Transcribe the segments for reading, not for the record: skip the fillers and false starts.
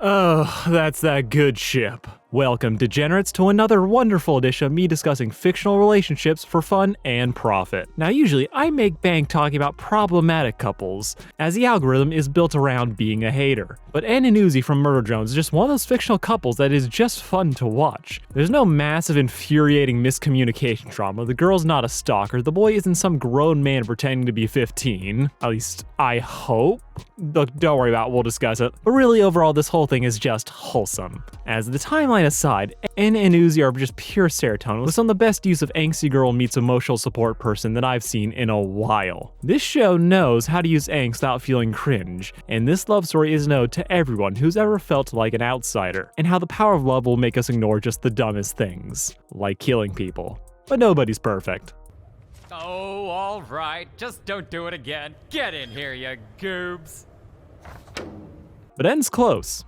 Oh, that's that good ship. Welcome, degenerates, to another wonderful edition of me discussing fictional relationships for fun and profit. Now, usually I make bank talking about problematic couples, as the algorithm is built around being a hater. But N and Uzi from Murder Drones is just one of those fictional couples that is just fun to watch. There's no massive infuriating miscommunication drama, the girl's not a stalker, the boy isn't some grown man pretending to be 15. At least, I hope. Look, don't worry about it, we'll discuss it. But really, overall, this whole thing is just wholesome. As the timeline aside, N and Uzi are just pure serotonin, with some of the best use of angsty girl meets emotional support person that I've seen in a while. This show knows how to use angst without feeling cringe, and this love story is an ode to everyone who's ever felt like an outsider, and how the power of love will make us ignore just the dumbest things, like killing people. But nobody's perfect. Oh, all right. Just don't do it again. Get in here, you goobs. But ends close.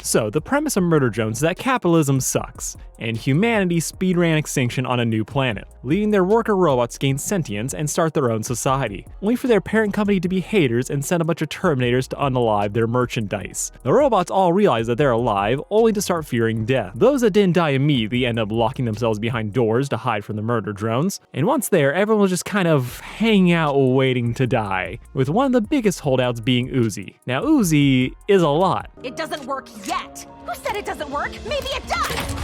So, the premise of Murder Drones is that capitalism sucks, and humanity speedran extinction on a new planet, leaving their worker robots gain sentience and start their own society, only for their parent company to be haters and send a bunch of Terminators to unalive their merchandise. The robots all realize that they're alive, only to start fearing death. Those that didn't die immediately end up locking themselves behind doors to hide from the Murder Drones, and once there, everyone will just kind of hang out waiting to die, with one of the biggest holdouts being Uzi. Now, Uzi is a lot. It doesn't work yet. Who said it doesn't work? Maybe it does!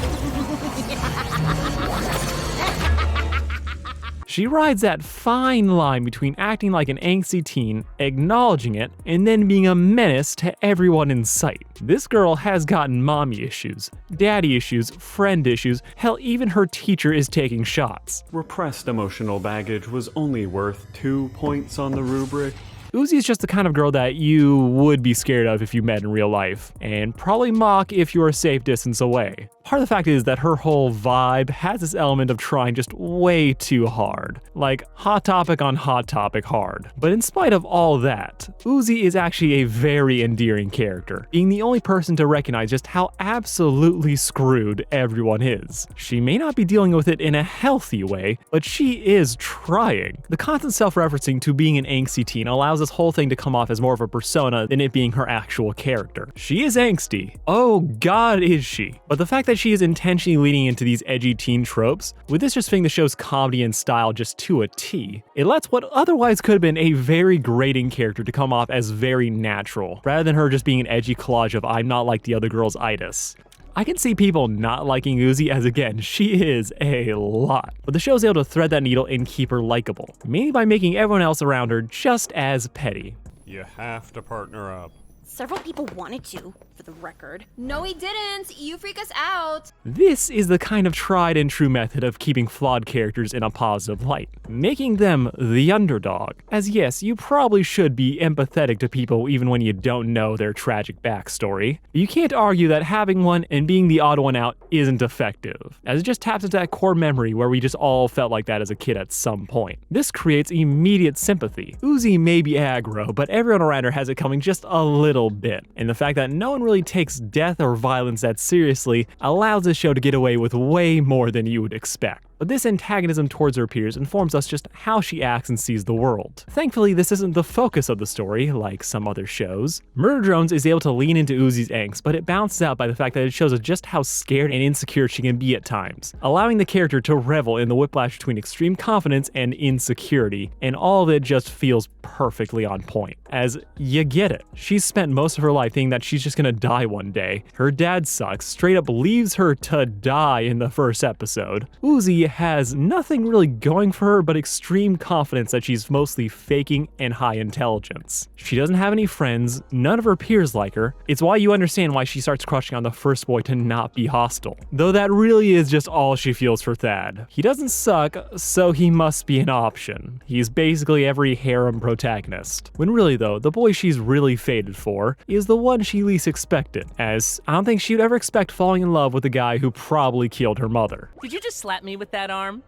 She rides that fine line between acting like an angsty teen, acknowledging it, and then being a menace to everyone in sight. This girl has gotten mommy issues, daddy issues, friend issues, hell, even her teacher is taking shots. Repressed emotional baggage was only worth 2 points on the rubric. Uzi is just the kind of girl that you would be scared of if you met in real life, and probably mock if you're a safe distance away. Part of the fact is that her whole vibe has this element of trying just way too hard. Like, Hot Topic on Hot Topic hard. But in spite of all that, Uzi is actually a very endearing character, being the only person to recognize just how absolutely screwed everyone is. She may not be dealing with it in a healthy way, but she is trying. The constant self-referencing to being an angsty teen allows this whole thing to come off as more of a persona than it being her actual character. She is angsty. Oh god, is she. But the fact that she is intentionally leaning into these edgy teen tropes, with this just fitting the show's comedy and style just to a T, it lets what otherwise could have been a very grating character to come off as very natural, rather than her just being an edgy collage of I'm not like the other girls itis. I can see people not liking Uzi as, again, she is a lot. But the show's able to thread that needle and keep her likable, mainly by making everyone else around her just as petty. You have to partner up. Several people wanted to, for the record. No, we didn't. You freak us out. This is the kind of tried and true method of keeping flawed characters in a positive light, making them the underdog. As yes, you probably should be empathetic to people even when you don't know their tragic backstory. You can't argue that having one and being the odd one out isn't effective, as it just taps into that core memory where we just all felt like that as a kid at some point. This creates immediate sympathy. Uzi may be aggro, but everyone around her has it coming just a little bit, and the fact that no one really takes death or violence that seriously allows this show to get away with way more than you would expect. But this antagonism towards her peers informs us just how she acts and sees the world. Thankfully, this isn't the focus of the story, like some other shows. Murder Drones is able to lean into Uzi's angst, but it balances out by the fact that it shows us just how scared and insecure she can be at times, allowing the character to revel in the whiplash between extreme confidence and insecurity, and all of it just feels perfectly on point. As you get it, she's spent most of her life thinking that she's just gonna die one day. Her dad sucks, straight up leaves her to die in the first episode. Uzi has nothing really going for her but extreme confidence that she's mostly faking and high intelligence. She doesn't have any friends, none of her peers like her. It's why you understand why she starts crushing on the first boy to not be hostile. Though that really is just all she feels for Thad. He doesn't suck, so he must be an option. He's basically every harem protagonist. When really though, the boy she's really fated for is the one she least expected, as I don't think she would ever expect falling in love with the guy who probably killed her mother. Did you just slap me with that arm?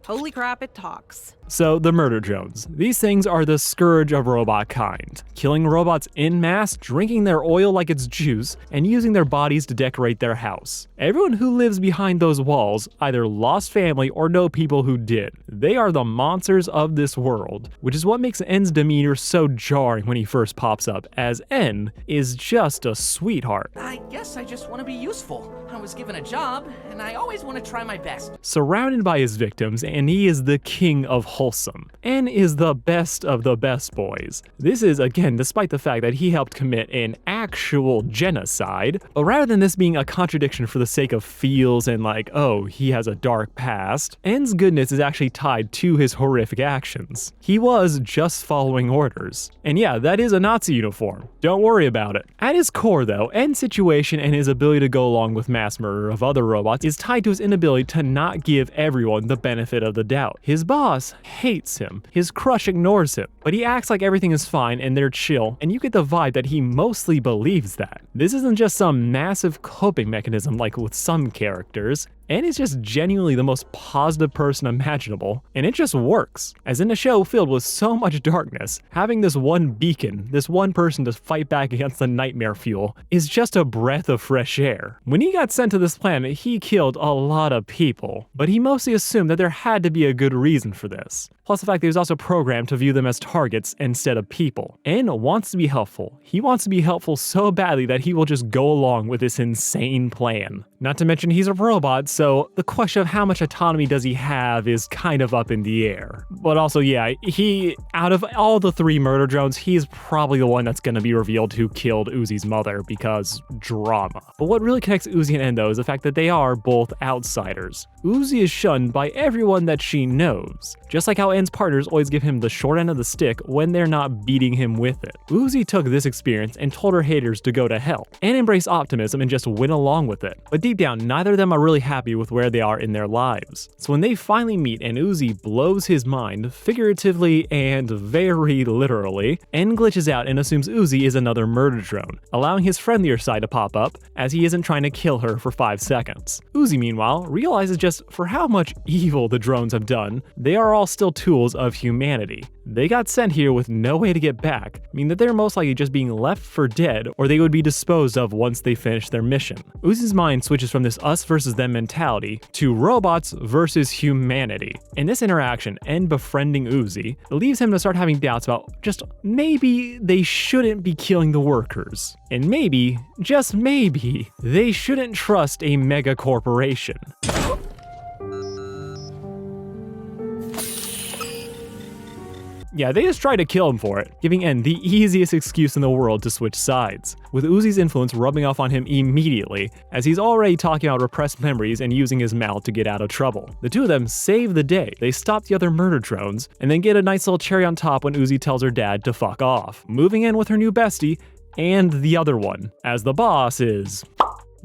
Holy crap, it talks. So, the murder drones. These things are the scourge of robot kind, killing robots en masse, drinking their oil like it's juice, and using their bodies to decorate their house. Everyone who lives behind those walls either lost family or know people who did. They are the monsters of this world, which is what makes N's demeanor so jarring when he first pops up, as N is just a sweetheart. I guess I just want to be useful. I was given a job, and I always want to try my best. Surrounded by his victims, and he is the king of wholesome. N is the best of the best boys. This is, again, despite the fact that he helped commit an actual genocide, but rather than this being a contradiction for the sake of feels and like, oh, he has a dark past, N's goodness is actually tied to his horrific actions. He was just following orders. And yeah, that is a Nazi uniform. Don't worry about it. At his core, though, N's situation and his ability to go along with mass murder of other robots is tied to his inability to not give everyone the benefit of the doubt. His boss hates him, his crush ignores him, but he acts like everything is fine and they're chill, and you get the vibe that he mostly believes that. This isn't just some massive coping mechanism like with some characters. N is just genuinely the most positive person imaginable, and it just works. As in a show filled with so much darkness, having this one beacon, this one person to fight back against the nightmare fuel, is just a breath of fresh air. When he got sent to this planet, he killed a lot of people, but he mostly assumed that there had to be a good reason for this. Plus the fact that he was also programmed to view them as targets instead of people. N wants to be helpful. He wants to be helpful so badly that he will just go along with this insane plan. Not to mention he's a robot, so the question of how much autonomy does he have is kind of up in the air. But also, yeah, out of all the 3 murder drones, he's probably the one that's going to be revealed who killed Uzi's mother because drama. But what really connects Uzi and N, though, is the fact that they are both outsiders. Uzi is shunned by everyone that she knows, just like how N's partners always give him the short end of the stick when they're not beating him with it. Uzi took this experience and told her haters to go to hell, and embrace optimism and just went along with it. But deep down, neither of them are really happy with where they are in their lives. So when they finally meet and Uzi blows his mind, figuratively and very literally, N glitches out and assumes Uzi is another murder drone, allowing his friendlier side to pop up as he isn't trying to kill her for 5 seconds. Uzi, meanwhile, realizes just for how much evil the drones have done, they are all still tools of humanity. They got sent here with no way to get back, meaning that they're most likely just being left for dead, or they would be disposed of once they finish their mission. Uzi's mind switches from this us versus them mentality to robots versus humanity. In this interaction, N befriending Uzi leaves him to start having doubts about just maybe they shouldn't be killing the workers. And maybe, just maybe, they shouldn't trust a mega corporation. Yeah, they just tried to kill him for it, giving N the easiest excuse in the world to switch sides, with Uzi's influence rubbing off on him immediately, as he's already talking about repressed memories and using his mouth to get out of trouble. The two of them save the day. They stop the other murder drones, and then get a nice little cherry on top when Uzi tells her dad to fuck off, moving in with her new bestie and the other one, as the boss is...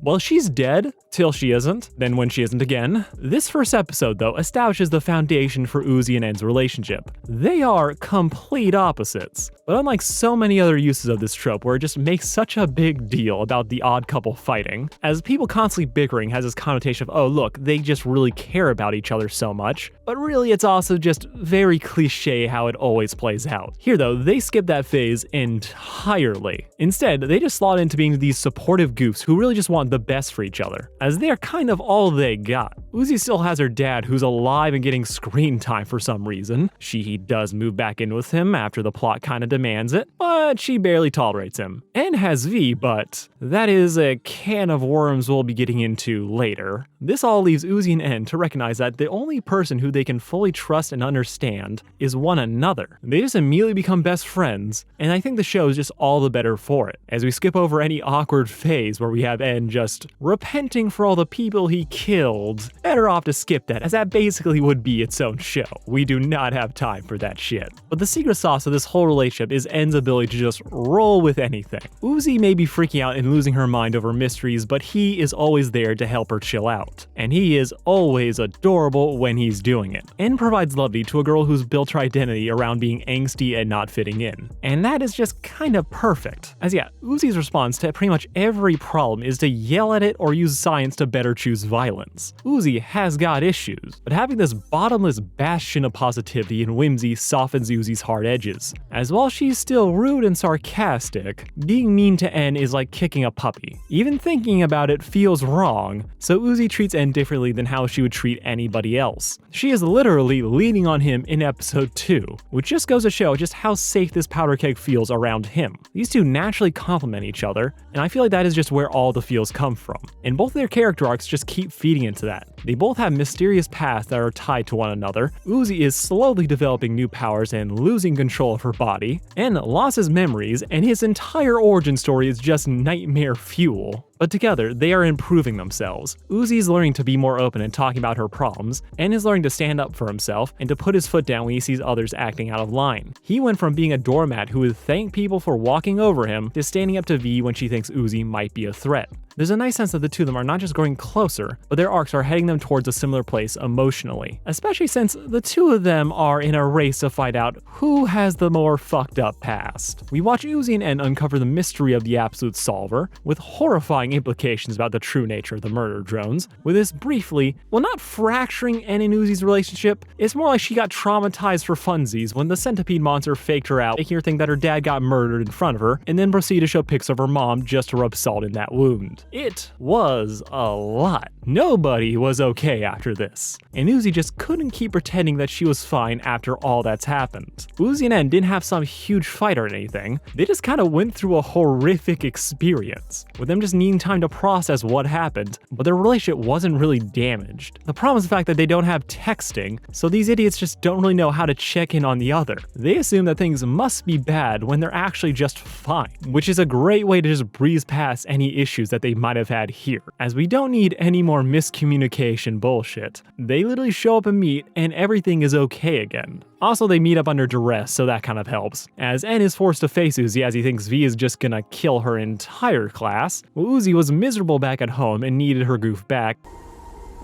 well, she's dead, till she isn't, then when she isn't again. This first episode, though, establishes the foundation for Uzi and N's relationship. They are complete opposites, but unlike so many other uses of this trope where it just makes such a big deal about the odd couple fighting, as people constantly bickering has this connotation of, oh look, they just really care about each other so much, but really it's also just very cliche how it always plays out. Here though, they skip that phase entirely. Instead, they just slot into being these supportive goofs who really just want the best for each other, as they're kind of all they got. Uzi still has her dad who's alive and getting screen time for some reason. She does move back in with him after the plot kinda demands it, but she barely tolerates him. N has V, but that is a can of worms we'll be getting into later. This all leaves Uzi and N to recognize that the only person who they can fully trust and understand is one another. They just immediately become best friends, and I think the show is just all the better for it, as we skip over any awkward phase where we have N just repenting for all the people he killed. Better off to skip that, as that basically would be its own show. We do not have time for that shit. But the secret sauce of this whole relationship is N's ability to just roll with anything. Uzi may be freaking out and losing her mind over mysteries, but he is always there to help her chill out. And he is always adorable when he's doing it. N provides levity to a girl who's built her identity around being angsty and not fitting in. And that is just kind of perfect. As yeah, Uzi's response to pretty much every problem is to yell at it or use science to better choose violence. Uzi has got issues, but having this bottomless bastion of positivity and whimsy softens Uzi's hard edges. As while she's still rude and sarcastic, being mean to N is like kicking a puppy. Even thinking about it feels wrong, so Uzi treats N differently than how she would treat anybody else. She is literally leaning on him in episode 2, which just goes to show just how safe this powder keg feels around him. These two naturally complement each other, and I feel like that is just where all the feels come from. And both their character arcs just keep feeding into that. They both have mysterious paths that are tied to one another. Uzi is slowly developing new powers and losing control of her body, and lost his memories, and his entire origin story is just nightmare fuel. But together, they are improving themselves. Uzi's learning to be more open and talking about her problems, and is learning to stand up for himself and to put his foot down when he sees others acting out of line. He went from being a doormat who would thank people for walking over him to standing up to V when she thinks Uzi might be a threat. There's a nice sense that the two of them are not just growing closer, but their arcs are heading them towards a similar place emotionally, especially since the two of them are in a race to find out who has the more fucked up past. We watch Uzi and N uncover the mystery of the absolute solver, with horrifying implications about the true nature of the murder drones, with this briefly, well, not fracturing N and Uzi's relationship, it's more like she got traumatized for funsies when the centipede monster faked her out, making her think that her dad got murdered in front of her, and then proceeded to show pics of her mom just to rub salt in that wound. It was a lot. Nobody was okay after this, and Uzi just couldn't keep pretending that she was fine after all that's happened. Uzi and N didn't have some huge fight or anything, they just kind of went through a horrific experience, with them just needing time to process what happened, but their relationship wasn't really damaged. The problem is the fact that they don't have texting, so these idiots just don't really know how to check in on the other. They assume that things must be bad when they're actually just fine, which is a great way to just breeze past any issues that they might have had here, as we don't need any more miscommunication bullshit. They literally show up and meet, and everything is okay again. Also, they meet up under duress, so that kind of helps, as N is forced to face Uzi as he thinks V is just gonna kill her entire class, while Uzi was miserable back at home and needed her goof back.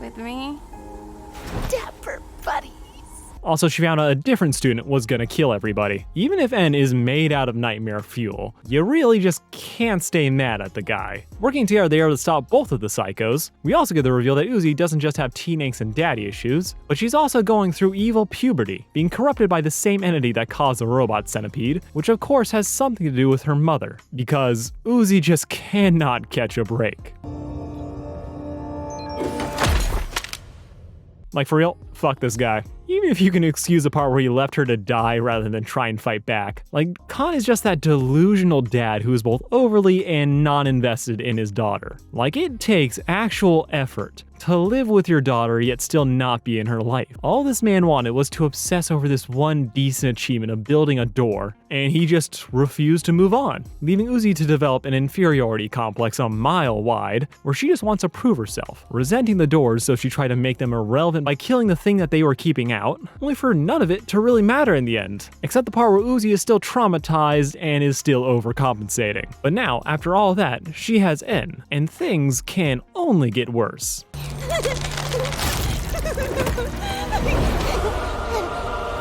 With me? Dapper buddy. Also, she found out a different student was gonna kill everybody. Even if N is made out of nightmare fuel, you really just can't stay mad at the guy. Working together, they are able to stop both of the psychos. We also get the reveal that Uzi doesn't just have teen angst and daddy issues, but she's also going through evil puberty, being corrupted by the same entity that caused the robot centipede, which of course has something to do with her mother, because Uzi just cannot catch a break. Like, for real, fuck this guy. Even if you can excuse the part where he left her to die rather than try and fight back. Like, Khan is just that delusional dad who is both overly and non-invested in his daughter. Like, it takes actual effort to live with your daughter yet still not be in her life. All this man wanted was to obsess over this one decent achievement of building a door, and he just refused to move on, leaving Uzi to develop an inferiority complex a mile wide, where she just wants to prove herself, resenting the doors so she tried to make them irrelevant by killing the thing that they were keeping out, only for none of it to really matter in the end, except the part where Uzi is still traumatized and is still overcompensating. But now, after all that, she has N, and things can only get worse.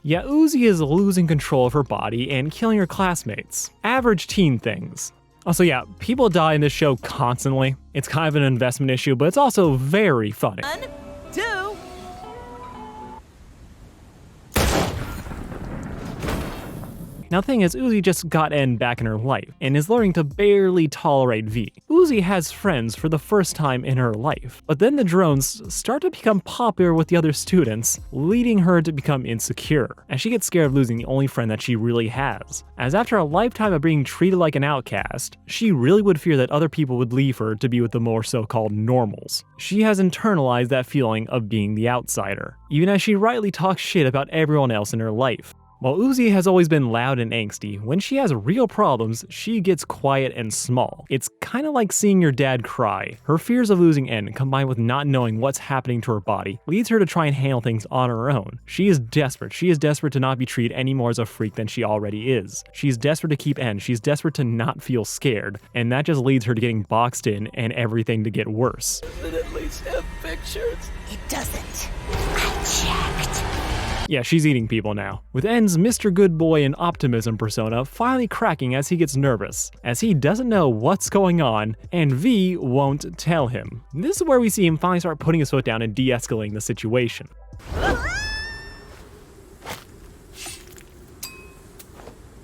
Yeah, Uzi is losing control of her body and killing her classmates. Average teen things. Also, yeah, people die in this show constantly. It's kind of an investment issue, but it's also very funny. 1, 2. Now the thing is, Uzi just got N back in her life, and is learning to barely tolerate V. Uzi has friends for the first time in her life, but then the drones start to become popular with the other students, leading her to become insecure, as she gets scared of losing the only friend that she really has. As after a lifetime of being treated like an outcast, she really would fear that other people would leave her to be with the more so-called normals. She has internalized that feeling of being the outsider, even as she rightly talks shit about everyone else in her life. While Uzi has always been loud and angsty, when she has real problems, she gets quiet and small. It's kind of like seeing your dad cry. Her fears of losing N, combined with not knowing what's happening to her body, leads her to try and handle things on her own. She is desperate. She is desperate to not be treated any more as a freak than she already is. She's desperate to keep N. She's desperate to not feel scared, and that just leads her to getting boxed in and everything to get worse. Does it at least have pictures? It doesn't. I checked. Yeah, she's eating people now. With N's Mr. Good Boy and optimism persona finally cracking as he gets nervous, as he doesn't know what's going on, and V won't tell him. This is where we see him finally start putting his foot down and de-escalating the situation.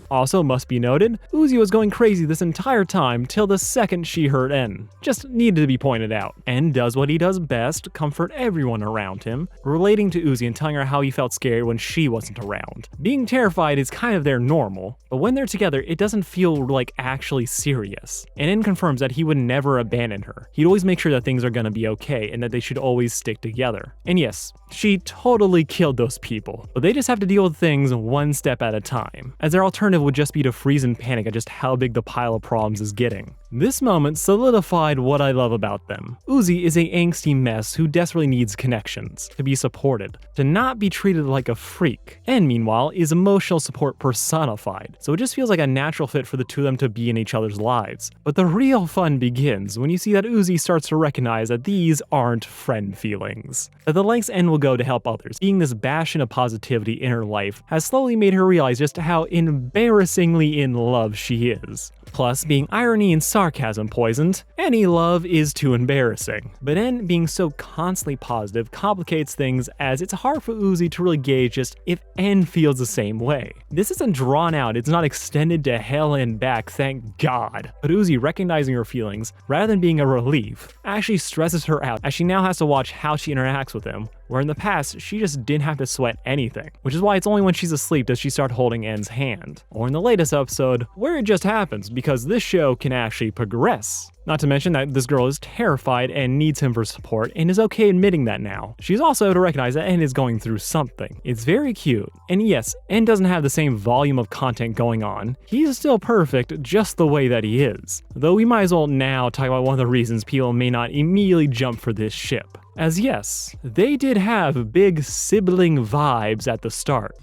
Also, must be noted, Uzi was going crazy this entire time till the second she heard N. Just needed to be pointed out. N does what he does best, comfort everyone around him, relating to Uzi and telling her how he felt scared when she wasn't around. Being terrified is kind of their normal, but when they're together, it doesn't feel like actually serious. And N confirms that he would never abandon her. He'd always make sure that things are gonna be okay and that they should always stick together. And yes, she totally killed those people, but they just have to deal with things one step at a time, as their alternative would just be to freeze and panic at just how big the pile of problems is getting. This moment solidified what I love about them. Uzi is a angsty mess who desperately needs connections, to be supported, to not be treated like a freak. And meanwhile, is emotional support personified, so it just feels like a natural fit for the two of them to be in each other's lives. But the real fun begins when you see that Uzi starts to recognize that these aren't friend feelings. That the lengths N will go to help others, being this bastion of positivity in her life, has slowly made her realize just how embarrassingly in love she is. Plus, being irony and sarcasm poisoned, any love is too embarrassing. But N being so constantly positive complicates things, as it's hard for Uzi to really gauge just if N feels the same way. This isn't drawn out, it's not extended to hell and back, thank God. But Uzi recognizing her feelings, rather than being a relief, actually stresses her out as she now has to watch how she interacts with him, where in the past, she just didn't have to sweat anything. Which is why it's only when she's asleep does she start holding N's hand. Or in the latest episode, where it just happens, because this show can actually progress. Not to mention that this girl is terrified and needs him for support, and is okay admitting that now. She's also able to recognize that N is going through something. It's very cute. And yes, N doesn't have the same volume of content going on. He's still perfect just the way that he is. Though we might as well now talk about one of the reasons people may not immediately jump for this ship. As yes, they did have big sibling vibes at the start.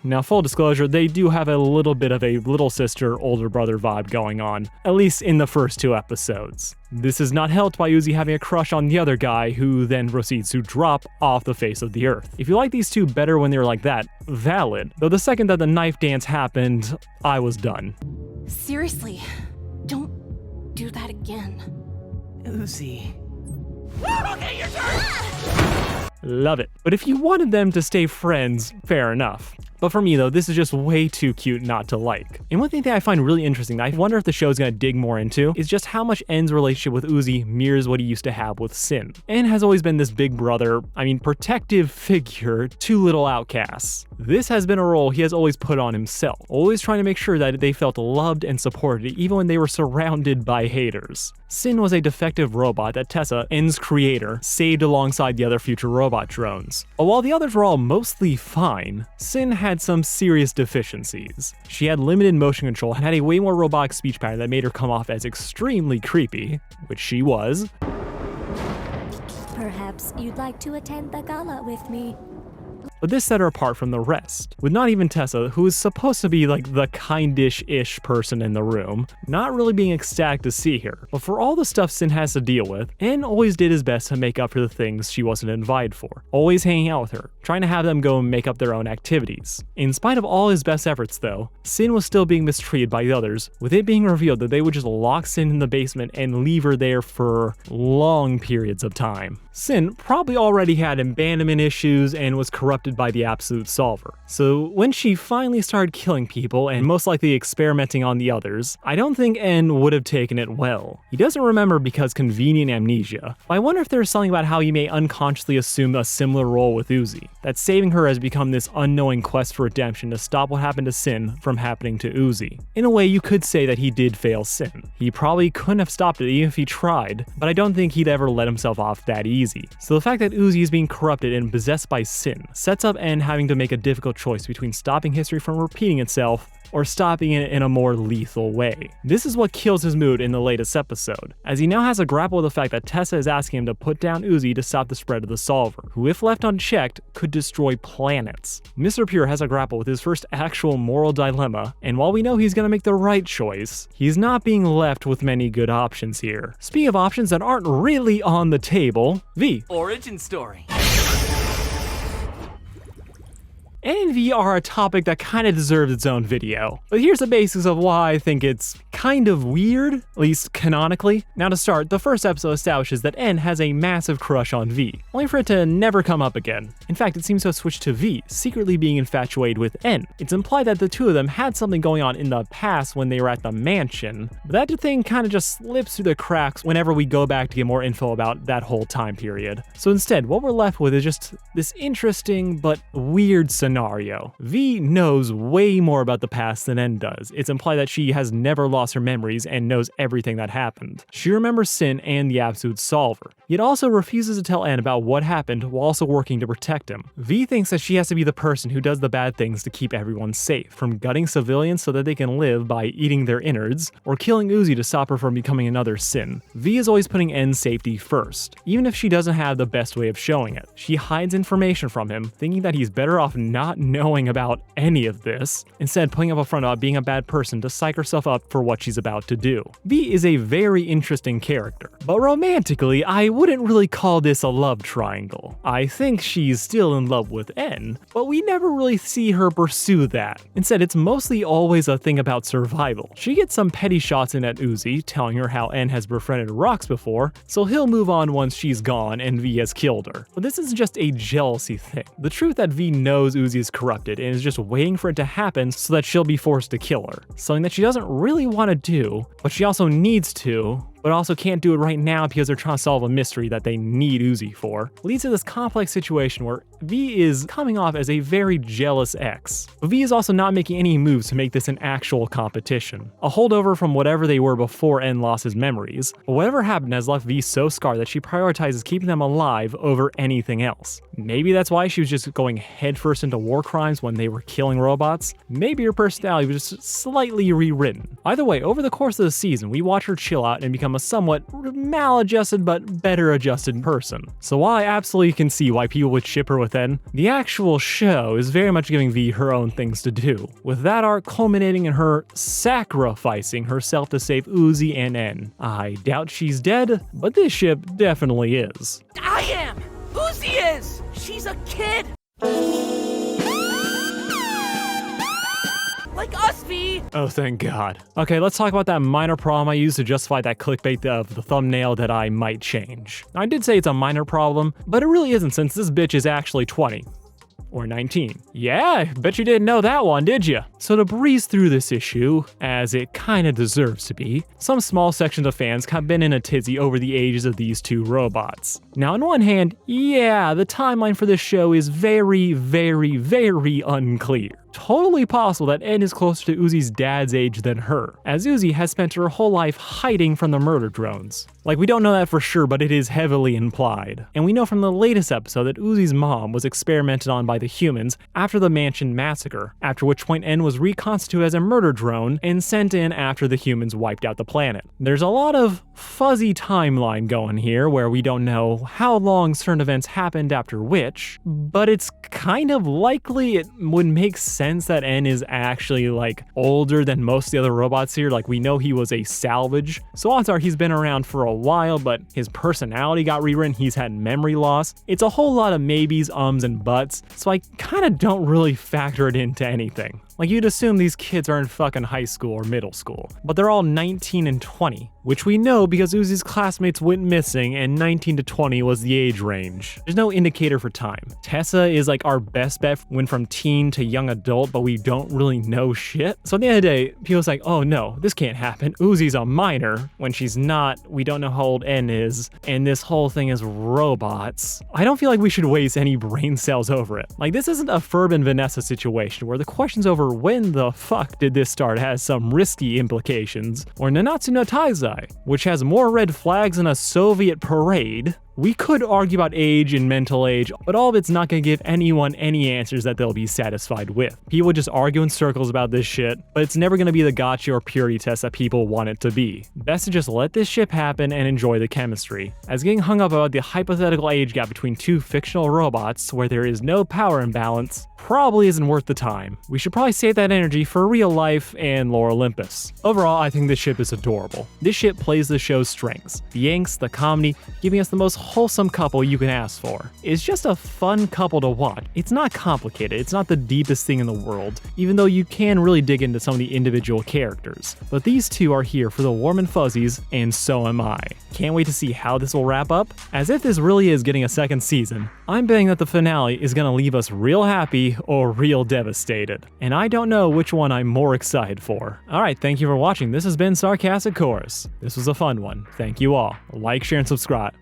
Now, full disclosure, they do have a little bit of a little sister, older brother vibe going on, at least in the first 2 episodes. This is not helped by Uzi having a crush on the other guy, who then proceeds to drop off the face of the earth. If you like these two better when they were like that, valid. Though the second that the knife dance happened, I was done. Seriously, don't do that again. Uzi. Love it. But if you wanted them to stay friends, fair enough. But for me though, this is just way too cute not to like. And one thing that I find really interesting that I wonder if the show's gonna dig more into is just how much N's relationship with Uzi mirrors what he used to have with Sin. N has always been this big brother, protective figure to little outcasts. This has been a role he has always put on himself, always trying to make sure that they felt loved and supported even when they were surrounded by haters. Sin was a defective robot that Tessa, N's creator, saved alongside the other future robot drones. But while the others were all mostly fine, Sin had some serious deficiencies. She had limited motion control and had a way more robotic speech pattern that made her come off as extremely creepy, which she was. Perhaps you'd like to attend the gala with me. But this set her apart from the rest, with not even Tessa, who is supposed to be like the kindish-ish person in the room, not really being ecstatic to see her. But for all the stuff Sin has to deal with, N always did his best to make up for the things she wasn't invited for, always hanging out with her, trying to have them go and make up their own activities. In spite of all his best efforts though, Sin was still being mistreated by the others, with it being revealed that they would just lock Sin in the basement and leave her there for long periods of time. Sin probably already had abandonment issues and was corrupted by the absolute solver. So when she finally started killing people and most likely experimenting on the others, I don't think N would have taken it well. He doesn't remember because convenient amnesia. But I wonder if there's something about how he may unconsciously assume a similar role with Uzi, that saving her has become this unknowing quest for redemption to stop what happened to Sin from happening to Uzi. In a way, you could say that he did fail Sin. He probably couldn't have stopped it even if he tried, but I don't think he'd ever let himself off that easy. So the fact that Uzi is being corrupted and possessed by Sin sets up N having to make a difficult choice between stopping history from repeating itself or stopping it in a more lethal way. This is what kills his mood in the latest episode, as he now has to grapple with the fact that Tessa is asking him to put down Uzi to stop the spread of the solver, who if left unchecked could destroy planets. Mr. Pure has to grapple with his first actual moral dilemma, and while we know he's gonna make the right choice, he's not being left with many good options here. Speaking of options that aren't really on the table, V. Origin story. N and V are a topic that kind of deserves its own video, but here's the basics of why I think it's kind of weird, at least canonically. Now to start, the first episode establishes that N has a massive crush on V, only for it to never come up again. In fact, it seems to have switched to V, secretly being infatuated with N. It's implied that the two of them had something going on in the past when they were at the mansion, but that thing kind of just slips through the cracks whenever we go back to get more info about that whole time period. So instead, what we're left with is just this interesting but weird scenario. V knows way more about the past than N does. It's implied that she has never lost her memories and knows everything that happened. She remembers Sin and the Absolute Solver, yet also refuses to tell N about what happened while also working to protect him. V thinks that she has to be the person who does the bad things to keep everyone safe, from gutting civilians so that they can live by eating their innards, or killing Uzi to stop her from becoming another Sin. V is always putting N's safety first, even if she doesn't have the best way of showing it. She hides information from him, thinking that he's better off not knowing about any of this, instead putting up a front about being a bad person to psych herself up for what she's about to do. V is a very interesting character, but romantically, I wouldn't really call this a love triangle. I think she's still in love with N, but we never really see her pursue that. Instead, it's mostly always a thing about survival. She gets some petty shots in at Uzi, telling her how N has befriended Rox before, so he'll move on once she's gone and V has killed her. But this isn't just a jealousy thing. The truth that V knows Uzi is corrupted and is just waiting for it to happen so that she'll be forced to kill her. Something that she doesn't really want to do, but she also needs to, but also can't do it right now because they're trying to solve a mystery that they need Uzi for, leads to this complex situation where V is coming off as a very jealous ex. But V is also not making any moves to make this an actual competition, a holdover from whatever they were before N lost his memories. But whatever happened has left V so scarred that she prioritizes keeping them alive over anything else. Maybe that's why she was just going headfirst into war crimes when they were killing robots. Maybe her personality was just slightly rewritten. Either way, over the course of the season, we watch her chill out and become a somewhat maladjusted but better adjusted person. So while I absolutely can see why people would ship her with N, the actual show is very much giving V her own things to do, with that arc culminating in her sacrificing herself to save Uzi and N. I doubt she's dead, but this ship definitely is. I am! Uzi is! She's a kid! Like us, V! Oh, thank God. Okay, let's talk about that minor problem I used to justify that clickbait of the thumbnail that I might change. I did say it's a minor problem, but it really isn't since this bitch is actually 20. Or 19. Yeah, bet you didn't know that one, did you? So to breeze through this issue, as it kinda deserves to be, some small sections of fans have been in a tizzy over the ages of these two robots. Now on one hand, yeah, the timeline for this show is very, very, very unclear. Totally possible that N is closer to Uzi's dad's age than her, as Uzi has spent her whole life hiding from the murder drones. Like, we don't know that for sure, but it is heavily implied. And we know from the latest episode that Uzi's mom was experimented on by the humans after the mansion massacre, after which point N was reconstituted as a murder drone and sent in after the humans wiped out the planet. There's a lot of fuzzy timeline going here where we don't know how long certain events happened after which, but it's kind of likely it would make sense that N is actually like older than most of the other robots here. Like, we know he was a salvage, so odds are he's been around for a while, but his personality got rewritten, he's had memory loss. It's a whole lot of maybes, ums, and buts, so I kind of don't really factor it into anything. Like, you'd assume these kids are in fucking high school or middle school, but they're all 19 and 20, which we know because Uzi's classmates went missing and 19 to 20 was the age range. There's no indicator for time. Tessa is like our best bet went from teen to young adult, but we don't really know shit. So at the end of the day, people's like, oh no, this can't happen. Uzi's a minor when she's not. We don't know how old N is, and this whole thing is robots. I don't feel like we should waste any brain cells over it. Like, this isn't a Ferb and Vanessa situation where the questions over when the fuck did this start has some risky implications, or Nanatsu no Taizai, which has more red flags than a Soviet parade, We could argue about age and mental age, but all of it's not gonna give anyone any answers that they'll be satisfied with. People just argue in circles about this shit, but it's never gonna be the gotcha or purity test that people want it to be. Best to just let this ship happen and enjoy the chemistry, as getting hung up about the hypothetical age gap between two fictional robots where there is no power imbalance probably isn't worth the time. We should probably save that energy for real life and Lore Olympus. Overall, I think this ship is adorable. This ship plays the show's strengths, the angst, the comedy, giving us the most wholesome couple you can ask for. It's just a fun couple to watch. It's not complicated, it's not the deepest thing in the world, even though you can really dig into some of the individual characters. But these two are here for the warm and fuzzies, and so am I. Can't wait to see how this will wrap up. As if this really is getting a second season, I'm betting that the finale is gonna leave us real happy or real devastated. And I don't know which one I'm more excited for. Alright, thank you for watching. This has been Sarcastic Chorus. This was a fun one. Thank you all. Like, share, and subscribe.